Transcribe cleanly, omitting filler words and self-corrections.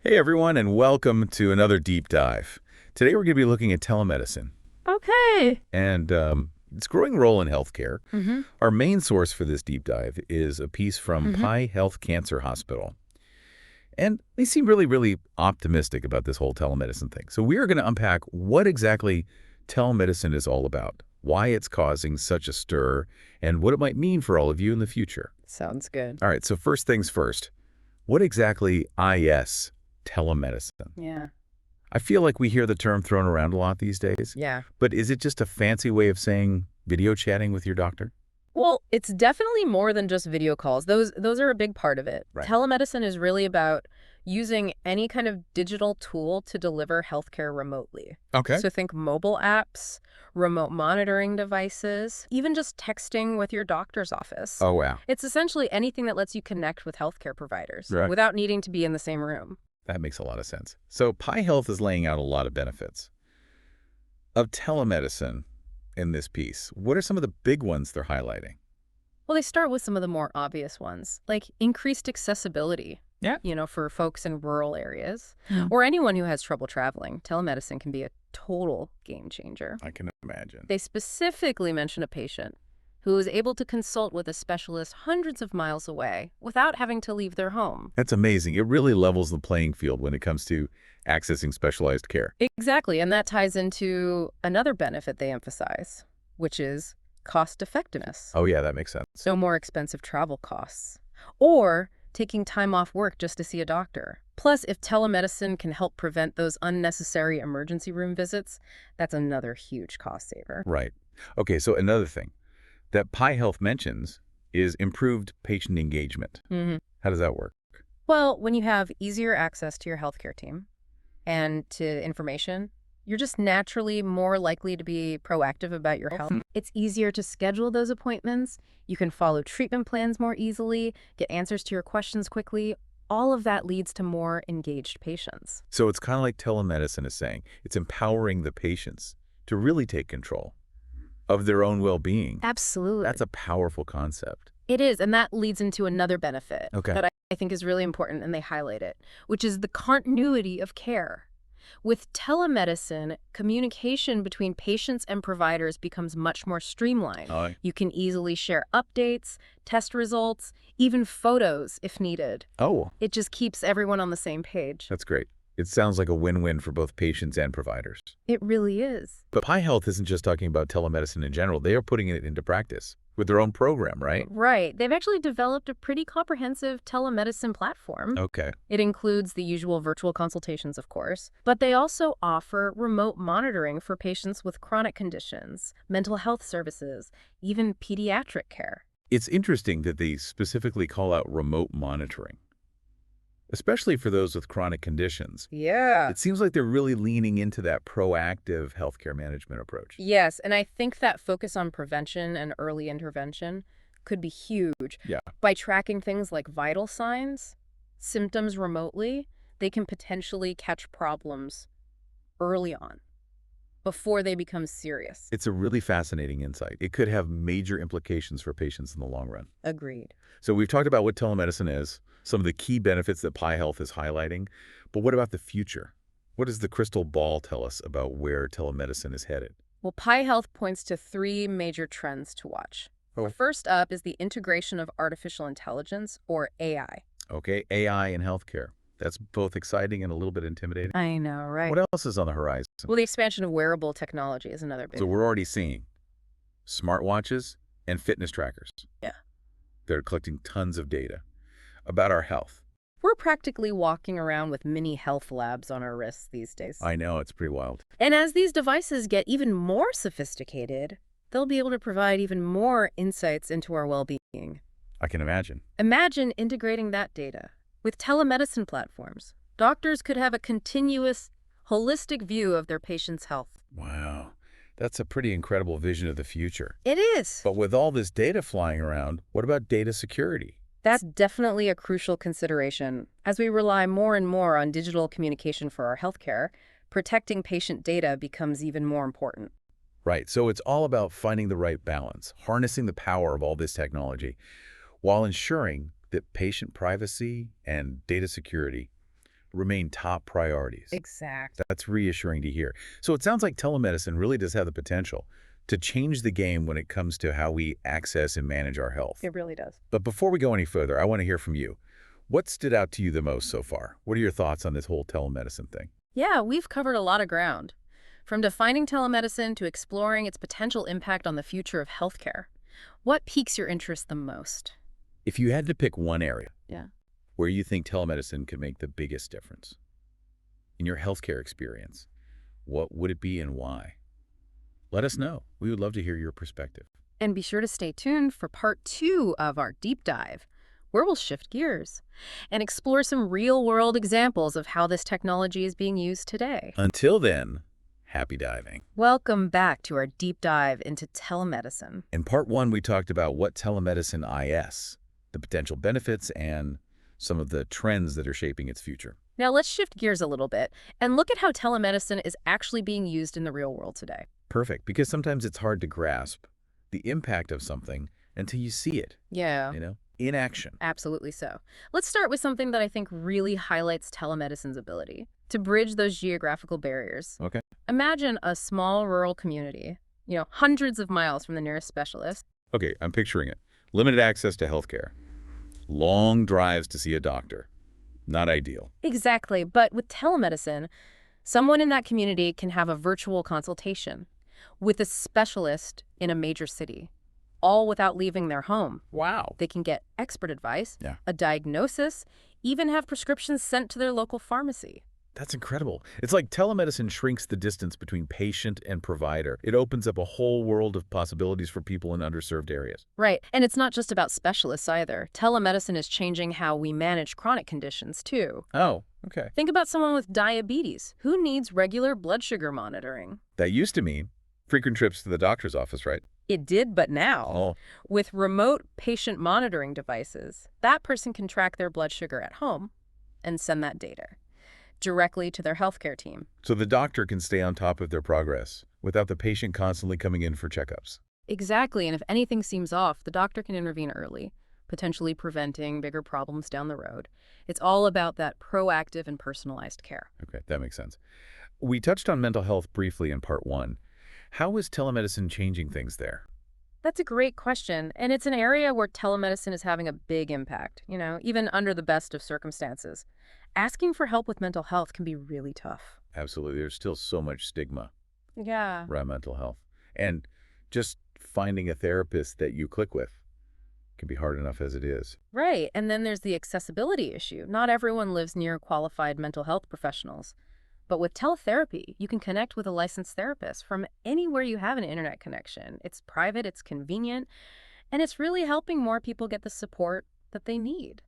Hey everyone, and welcome to another deep dive. Today we're going to be looking at telemedicine Okay. and its growing role in healthcare. Mm-hmm. Our main source for this deep dive is a piece from Mm-hmm. Pi Health Cancer Hospital. And they seem really, really optimistic about this whole telemedicine thing. So we are going to unpack what exactly telemedicine is all about, why it's causing such a stir, and what it might mean for all of you in the future. Sounds good. All right, so first things first. What exactly is telemedicine? Yeah. I feel like we hear the term thrown around a lot these days, Yeah. but is it just a fancy way of saying video chatting with your doctor? Well, it's definitely more than just video calls. Those are a big part of it. Right. Telemedicine is really about using any kind of digital tool to deliver healthcare remotely. Okay. So think mobile apps, remote monitoring devices, even just texting with your doctor's office. Oh, wow. It's essentially anything that lets you connect with healthcare providers Right. without needing to be in the same room. That makes a lot of sense. So Pi Health is laying out a lot of benefits of telemedicine in this piece. What are some of the big ones they're highlighting? Well, they start with some of the more obvious ones, like increased accessibility. Yeah. For folks in rural areas Yeah. or anyone who has trouble traveling. Telemedicine can be a total game changer. I can imagine. They specifically mention a patient who is able to consult with a specialist hundreds of miles away without having to leave their home. That's amazing. It really levels the playing field when it comes to accessing specialized care. Exactly, and that ties into another benefit they emphasize, which is cost effectiveness. Oh, yeah, that makes sense. No more expensive travel costs. Or taking time off work just to see a doctor. Plus, if telemedicine can help prevent those unnecessary emergency room visits, that's another huge cost saver. Right. Okay, so another thing that Pi Health mentions is improved patient engagement. Mm-hmm. How does that work? Well, when you have easier access to your healthcare team and to information, you're just naturally more likely to be proactive about your health. It's easier to schedule those appointments. You can follow treatment plans more easily, get answers to your questions quickly. All of that leads to more engaged patients. So it's kind of like telemedicine is saying. It's empowering the patients to really take control of their own well-being. Absolutely. That's a powerful concept. It is, and that leads into another benefit Okay. that I think is really important, and they highlight it, which is the continuity of care. With telemedicine, communication between patients and providers becomes much more streamlined. Oh, You can easily share updates, test results, even photos if needed. It just keeps everyone on the same page. that's great. It sounds like a win-win for both patients and providers. It really is. But Pi Health isn't just talking about telemedicine in general. They are putting it into practice with their own program, right? Right. They've actually developed a pretty comprehensive telemedicine platform. Okay. It includes the usual virtual consultations, of course, but they also offer remote monitoring for patients with chronic conditions, mental health services, even pediatric care. It's interesting that they specifically call out remote monitoring, especially for those with chronic conditions. Yeah. It seems like they're really leaning into that proactive healthcare management approach. Yes, and I think that focus on prevention and early intervention could be huge. Yeah. By tracking things like vital signs, symptoms remotely, they can potentially catch problems early on, before they become serious. It's a really fascinating insight. It could have major implications for patients in the long run. Agreed. So we've talked about what telemedicine is, some of the key benefits that Pi Health is highlighting, but what about the future? What does the crystal ball tell us about where telemedicine is headed? Well, Pi Health points to three major trends to watch. Oh. First up is the integration of artificial intelligence, or AI. Okay, AI in healthcare. That's both exciting and a little bit intimidating. I know, right? What else is on the horizon? Well, the expansion of wearable technology is another big So one. we're already seeing smartwatches and fitness trackers. Yeah. They're collecting tons of data about our health. We're practically walking around with mini health labs on our wrists these days. I know, it's pretty wild. And as these devices get even more sophisticated, they'll be able to provide even more insights into our well-being. I can imagine. Imagine integrating that data with telemedicine platforms. Doctors could have a continuous, holistic view of their patient's health. Wow. That's a pretty incredible vision of the future. It is. But with all this data flying around, what about data security? That's definitely a crucial consideration. As we rely more and more on digital communication for our healthcare, protecting patient data becomes even more important. Right, so it's all about finding the right balance, harnessing the power of all this technology, while ensuring that patient privacy and data security remain top priorities. Exactly. That's reassuring to hear. So it sounds like telemedicine really does have the potential to change the game when it comes to how we access and manage our health. It really does. But before we go any further, I want to hear from you. What stood out to you the most so far? What are your thoughts on this whole telemedicine thing? Yeah, we've covered a lot of ground. From defining telemedicine to exploring its potential impact on the future of healthcare. What piques your interest the most? If you had to pick one area Yeah. where you think telemedicine could make the biggest difference in your healthcare experience, what would it be and why? Let us know. We would love to hear your perspective. And be sure to stay tuned for part 2 of our deep dive, where we'll shift gears and explore some real-world examples of how this technology is being used today. Until then, happy diving. Welcome back to our deep dive into telemedicine. In part 1, we talked about what telemedicine is, the potential benefits, and some of the trends that are shaping its future. Now let's shift gears a little bit and look at how telemedicine is actually being used in the real world today. Perfect, because sometimes it's hard to grasp the impact of something until you see it, Yeah. in action. Absolutely so. Let's start with something that I think really highlights telemedicine's ability to bridge those geographical barriers. Okay. Imagine a small rural community, hundreds of miles from the nearest specialist. Okay, I'm picturing it. Limited access to healthcare. Long drives to see a doctor. Not ideal. Exactly, but with telemedicine, someone in that community can have a virtual consultation with a specialist in a major city, all without leaving their home. Wow. They can get expert advice, Yeah. a diagnosis, even have prescriptions sent to their local pharmacy. That's incredible. It's like telemedicine shrinks the distance between patient and provider. It opens up a whole world of possibilities for people in underserved areas. Right, and it's not just about specialists either. Telemedicine is changing how we manage chronic conditions, too. Oh, okay. Think about someone with diabetes. Who needs regular blood sugar monitoring? That used to mean frequent trips to the doctor's office, right? It did, but now, Oh, with remote patient monitoring devices, that person can track their blood sugar at home and send that data directly to their healthcare team. so the doctor can stay on top of their progress without the patient constantly coming in for checkups. Exactly, and if anything seems off, the doctor can intervene early, potentially preventing bigger problems down the road. It's all about that proactive and personalized care. Okay, that makes sense. We touched on mental health briefly in part 1. How is telemedicine changing things there? That's a great question, and it's an area where telemedicine is having a big impact, even under the best of circumstances. Asking for help with mental health can be really tough. Absolutely. There's still so much stigma Yeah. around mental health. And just finding a therapist that you click with can be hard enough as it is. Right, and then there's the accessibility issue. Not everyone lives near qualified mental health professionals. But with teletherapy, you can connect with a licensed therapist from anywhere you have an internet connection. It's private, it's convenient, and it's really helping more people get the support that they need.